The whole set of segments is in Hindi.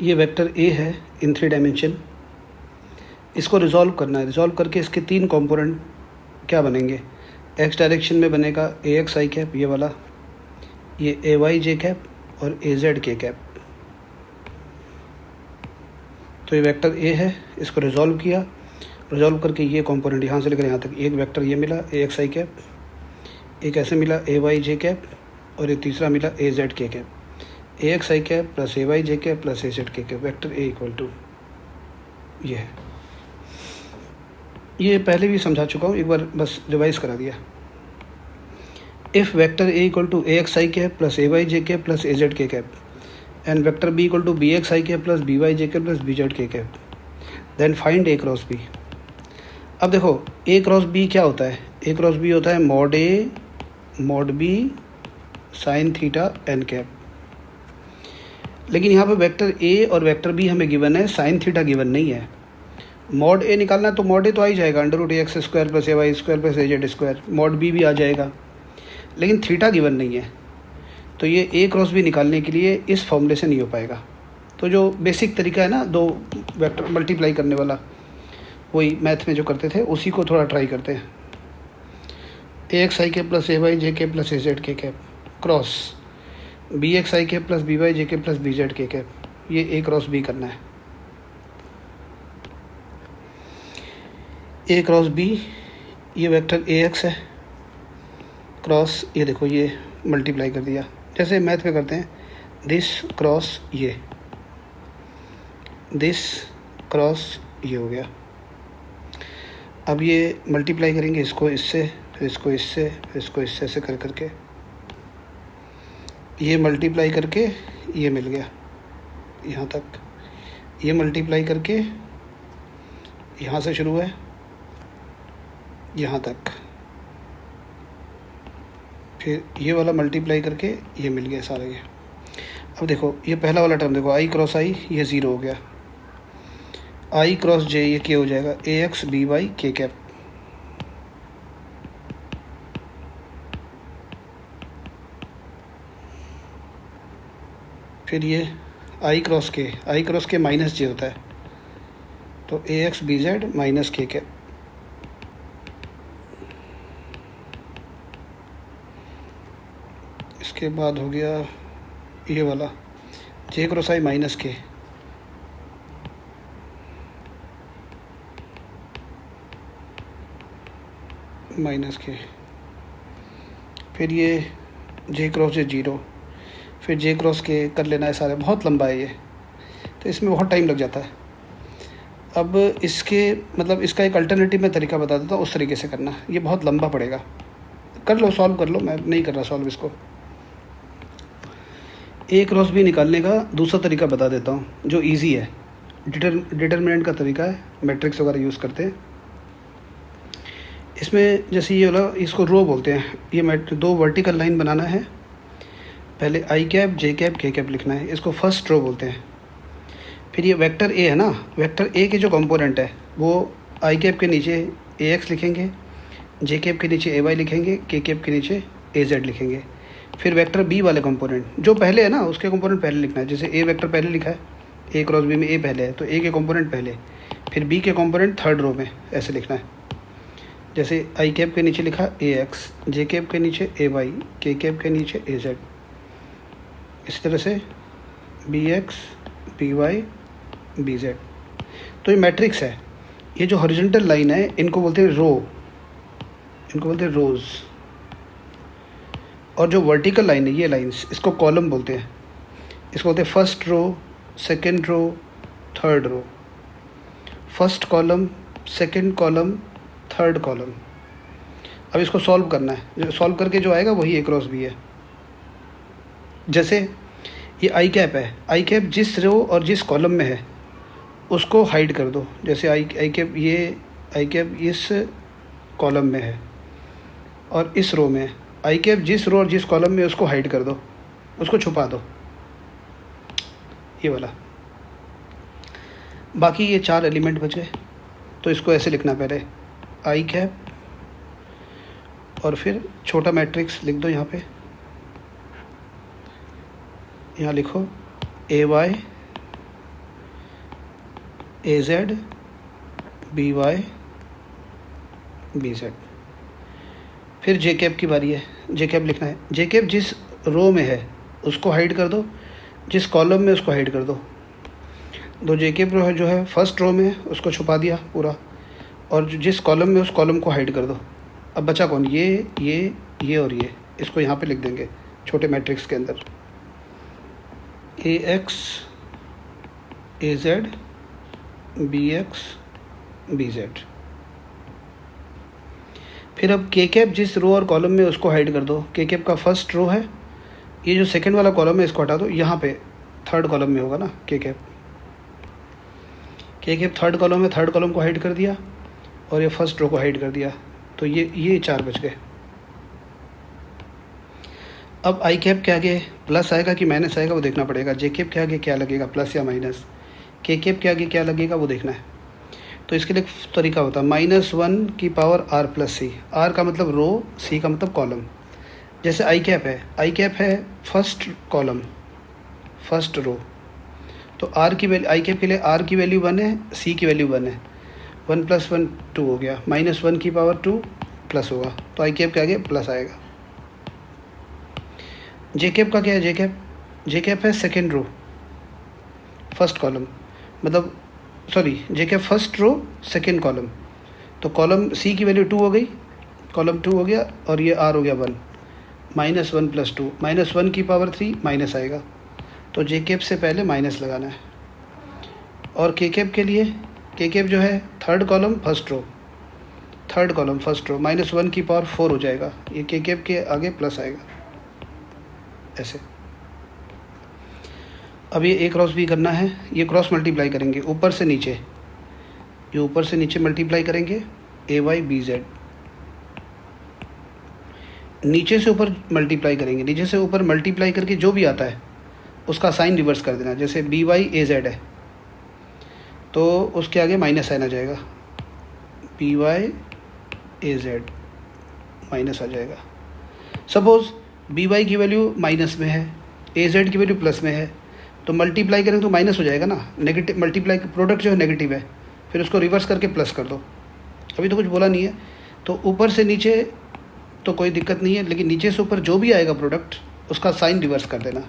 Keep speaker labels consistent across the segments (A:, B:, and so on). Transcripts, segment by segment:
A: ये वेक्टर ए है इन 3 डायमेंशन। इसको रिजॉल्व करना है। रिजॉल्व करके इसके 3 कंपोनेंट क्या बनेंगे? एक्स डायरेक्शन में बनेगा ए एक्स आई कैप, ये वाला, ये ए वाई जे कैप और ए जेड के कैप। तो ये वेक्टर ए है, इसको रिजॉल्व किया। रिजॉल्व करके ये कंपोनेंट यहाँ से लेकर यहाँ तक एक वेक्टर ये मिला ए एक्स आई कैप, एक ऐसे मिला ए वाई जे कैप और एक तीसरा मिला A Z K cap. A X I cap plus A Y J cap plus A Z K cap, vector A equal to ये है। ये पहले भी समझा चुका हूँ, एक बार बस रिवाइज करा दिया। If vector A equal to A X I cap plus A Y J cap plus A Z K cap and vector B equal to B X I cap plus B Y J cap plus B Z K cap, then find A cross B. अब देखो ए क्रॉस बी क्या होता है? ए क्रॉस बी होता है mod A mod B sine theta N cap. लेकिन यहाँ पे वेक्टर ए और वेक्टर बी हमें गिवन है, साइन थीटा गिवन नहीं है। मॉड ए निकालना है तो मॉड ए तो आ ही जाएगा, under root A x square plus A Y square plus A Z square. Mod B भी आ जाएगा, लेकिन थीटा गिवन नहीं है। तो ये ए क्रॉस बी निकालने के लिए इस फॉर्मूले से नहीं हो पाएगा। तो जो बेसिक तरीका है ना, 2 वेक्टर मल्टीप्लाई करने वाला, वही मैथ में जो करते थे उसी को थोड़ा ट्राई करते हैं। ए एक्स आई के प्लस ए वाई जे के plus A Z K cap cross B X आई के प्लस बी वाई जे के plus B Z K cap, ये ए क्रॉस बी करना है। ए क्रॉस बी, ये वेक्टर ए एक्स है क्रॉस, ये देखो ये मल्टीप्लाई कर दिया जैसे मैथ में करते हैं, दिस क्रॉस ये, दिस क्रॉस ये हो गया। अब ये मल्टीप्लाई करेंगे इसको इससे, फिर इसको इससे, फिर इसको इससे, ऐसे कर करके ये मल्टीप्लाई करके ये मिल गया यहाँ तक। ये मल्टीप्लाई करके यहाँ से शुरू है यहाँ तक, फिर ये वाला मल्टीप्लाई करके ये मिल गया सारा ये। अब देखो ये पहला वाला टर्म देखो, आई क्रॉस आई ये 0 हो गया, आई क्रॉस जे ये क्या हो जाएगा? ए एक्स बी वाई के कैप। फिर ये आई क्रॉस के माइनस जे होता है, तो ए एक्स बी जेड माइनस के कैप। इसके बाद हो गया ये वाला जे क्रॉस आई माइनस के, माइनस के, फिर ये जे क्रॉस जे 0, फिर जे क्रॉस के कर लेना है सारे। बहुत लंबा है ये, तो इसमें बहुत टाइम लग जाता है। अब इसके मतलब इसका एक अल्टरनेटिव मैं तरीका बता देता हूँ, उस तरीके से करना। ये बहुत लंबा पड़ेगा, कर लो, सॉल्व कर लो, मैं नहीं कर रहा सॉल्व इसको। ए क्रॉस बी निकालने का दूसरा तरीका बता देता हूँ जो इजी है, डिटरमिनेंट का तरीका है, मैट्रिक्स वगैरह यूज़ करते हैं। इसमें जैसे ये वाला, इसको रो बोलते हैं। ये 2 वर्टिकल लाइन बनाना है, पहले आई कैप जे कैप के कैप लिखना है, इसको फर्स्ट रो बोलते हैं। फिर ये वेक्टर ए है ना, वेक्टर ए के जो कंपोनेंट है वो आई कैप के नीचे ए एक्स लिखेंगे, जे कैप के नीचे ए वाई लिखेंगे, के कैप के नीचे ए जेड लिखेंगे। फिर वेक्टर बी वाले कंपोनेंट जो पहले है ना, उसके कंपोनेंट पहले लिखना है। जैसे ए वेक्टर पहले लिखा है, ए क्रॉस बी में ए पहले है, तो ए के कंपोनेंट पहले, फिर बी के कंपोनेंट थर्ड रो में, ऐसे लिखना है। जैसे आई कैप के नीचे लिखा ए एक्स, जे कैप के नीचे ए वाई, के कैप के नीचे ए जेड। इस तरह से B X B Y B Z. तो ये मैट्रिक्स है। ये जो हॉरिजॉन्टल लाइन है इनको बोलते हैं रो, इनको बोलते हैं रोज़। और जो वर्टिकल लाइन है ये लाइंस, इसको कॉलम बोलते हैं। इसको बोलते हैं first row, second row, third row. First column, second column, third column. अब इसको सॉल्व करना है, सॉल्व करके जो आएगा वही ए क्रॉस बी है। जैसे ये आई कैप है, आई कैप जिस रो और जिस कॉलम में है उसको हाइड कर दो। जैसे आई कैप, ये आई कैप इस कॉलम में है और इस रो में है। आई कैप जिस रो और जिस कॉलम में उसको हाइड कर दो, उसको छुपा दो, ये वाला। बाकी ये 4 एलिमेंट बचे, तो इसको ऐसे लिखना, पहले आई कैप और फिर छोटा मैट्रिक्स लिख दो यहाँ पे। यहाँ लिखो A Y A Z B Y B Z. फिर जे कैप की बारी है, जे कैप लिखना है। जे कैप जिस रो में है उसको हाइड कर दो, जिस कॉलम में उसको हाइड कर दो। तो जे कैप जो है फर्स्ट रो में है उसको छुपा दिया पूरा, और जिस कॉलम में उस कॉलम को हाइड कर दो। अब बचा कौन, ये और ये, इसको यहाँ पे लिख देंगे छोटे मैट्रिक्स के अंदर, A X A Z B X B Z. फिर अब के कैप जिस रो और कॉलम में उसको हाइड कर दो। के कैप का फर्स्ट रो है, ये जो सेकंड वाला कॉलम है इसको हटा दो, यहाँ पे थर्ड कॉलम में होगा ना के कैप। के कैप थर्ड कॉलम में, थर्ड कॉलम को हाइड कर दिया और ये फर्स्ट रो को हाइड कर दिया, तो ये 4 बच गए। अब आई कैप के आगे प्लस आएगा कि माइनस आएगा वो देखना पड़ेगा। जे कैप के आगे क्या लगेगा, प्लस या माइनस। के कैप के आगे क्या लगेगा वो देखना है। तो इसके लिए तरीका होता है -1 की पावर r प्लस सी। r का मतलब रो, सी का मतलब कॉलम। जैसे आई कैप है फर्स्ट कॉलम फर्स्ट रो, तो r की वैल्यू, आई कैप के लिए r की वैल्यू 1 है, c की वैल्यू 1 है, 1 + 1 2 हो गया, -1 की पावर 2 प्लस होगा, तो आई कैप के आगे प्लस आएगा। जे कैप का क्या है, जे कैप है सेकेंड रो फर्स्ट कॉलम, मतलब sorry J cap first row second column, तो कॉलम सी की वैल्यू 2 हो गई, कॉलम 2 हो गया, और ये r हो गया 1, -1 + 2, -1 की पावर 3 माइनस आएगा, तो जे कैप से पहले माइनस लगाना है। और के कैप के लिए, के कैप जो है third column first row, third column first row, -1 की पावर 4 हो जाएगा, ये के कैप के आगे प्लस आएगा ऐसे। अब ये a क्रॉस b करना है, ये क्रॉस मल्टीप्लाई करेंगे ऊपर से नीचे, ये ऊपर से नीचे मल्टीप्लाई करेंगे ay bz, नीचे से ऊपर मल्टीप्लाई करेंगे, नीचे से ऊपर मल्टीप्लाई करके जो भी आता है उसका साइन रिवर्स कर देना। जैसे by az है तो उसके आगे माइनस साइन आ जाएगा, by az माइनस आ जाएगा। सपोज़ by की वैल्यू माइनस में है, az की वैल्यू प्लस में है, तो मल्टीप्लाई करेंगे तो माइनस हो जाएगा ना, नेगेटिव मल्टीप्लाई प्रोडक्ट जो है नेगेटिव है, फिर उसको रिवर्स करके प्लस कर दो। अभी तो कुछ बोला नहीं है, तो ऊपर से नीचे तो कोई दिक्कत नहीं है, लेकिन नीचे से ऊपर जो भी आएगा प्रोडक्ट उसका साइन रिवर्स कर देना।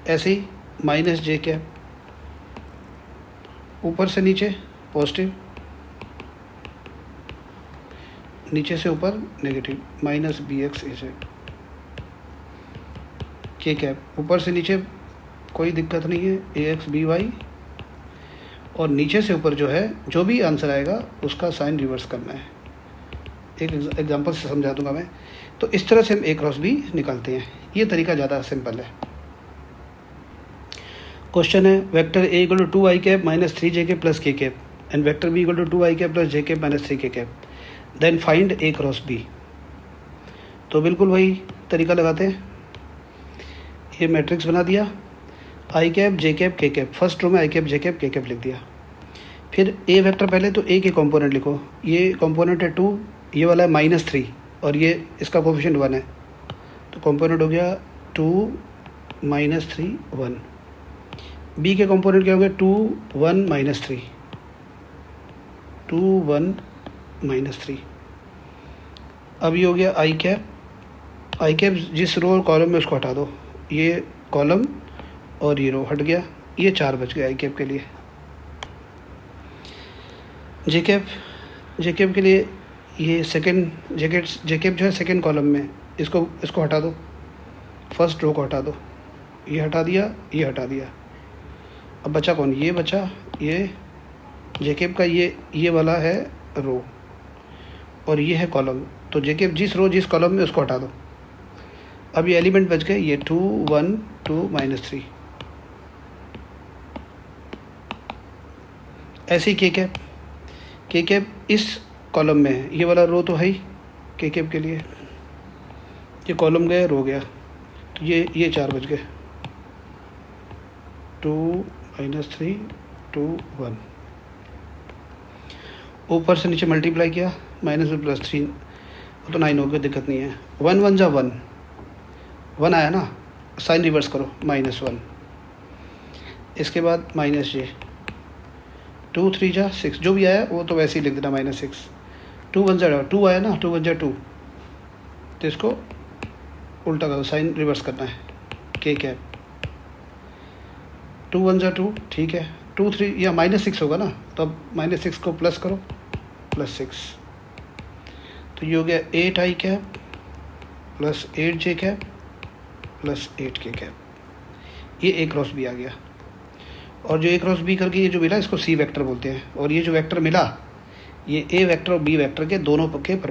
A: ऐसे ही -j कैप, ऊपर से नीचे पॉजिटिव, नीचे से ऊपर नेगेटिव, -bx az। के कैप ऊपर से नीचे कोई दिक्कत नहीं है, ax by, और नीचे से ऊपर जो है जो भी आंसर आएगा उसका साइन रिवर्स करना है। एक एग्जांपल से समझा दूंगा मैं। तो इस तरह से हम a क्रॉस b निकालते हैं, ये तरीका ज़्यादा सिंपल है। क्वेश्चन है vector a = 2i cap -3j cap plus k cap and vector b = 2i cap plus j cap -3k cap, then find a cross b। तो बिल्कुल वही तरीका लगाते हैं, ये मैट्रिक्स बना दिया, आई कैप जे कैप के कैप, फर्स्ट रो में आई कैप जे कैप के कैप लिख दिया। फिर ए वेक्टर, पहले तो ए के कंपोनेंट लिखो, ये कंपोनेंट है 2, ये वाला है -3 और ये इसका कोफिशिएंट 1 है, तो कंपोनेंट हो गया 2 -3 1। बी के कंपोनेंट क्या हो गया 2 1 -3, 2 1 -3। अब ये हो गया आई कैप जिस रो और कॉलम में उसको हटा दो, ये कॉलम और ये रो हट गया, ये 4 बच गए आई कैप के लिए। जे कैप के लिए ये सेकंड जे कैप जो है सेकंड कॉलम में, इसको हटा दो, फर्स्ट रो को हटा दो, ये हटा दिया, ये हटा दिया। अब बचा कौन, ये बचा, ये जे कैप का ये वाला है रो और ये है कॉलम, तो जे कैप जिस रो जिस कॉलम में उसको हटा दो। अब ये एलिमेंट बच गए, ये 2 1 2 -3। ऐसे ही के कैप इस कॉलम में है, ये वाला रो तो है ही के कैप के लिए, ये कॉलम गया रो गया, तो ये 4 बच गए, 2 -3 2 1। ऊपर से नीचे मल्टीप्लाई किया, -3 तो 9 हो गया, दिक्कत नहीं है। 1 1 जा 1 आया ना, साइन रिवर्स करो, -1। इसके बाद -j, 2 3 जा 6, जो भी आया वो तो वैसे ही लिख देना -6। 2 1 जा 2 आया ना, 2 1 जा 2, तो इसको उल्टा करो, साइन रिवर्स करना है, के कैप। 2 1 जा 2, ठीक है। 2 3 या -6 होगा ना, तो अब -6 को प्लस करो, +6, तो ये हो गया 8 आई कैप प्लस 8 जे कैप प्लस 8 के कैप। ये A क्रॉस B आ गया। और जो A क्रॉस B करके ये जो मिला इसको C वेक्टर बोलते हैं। और ये जो वेक्टर मिला ये A वेक्टर और B वेक्टर के दोनों के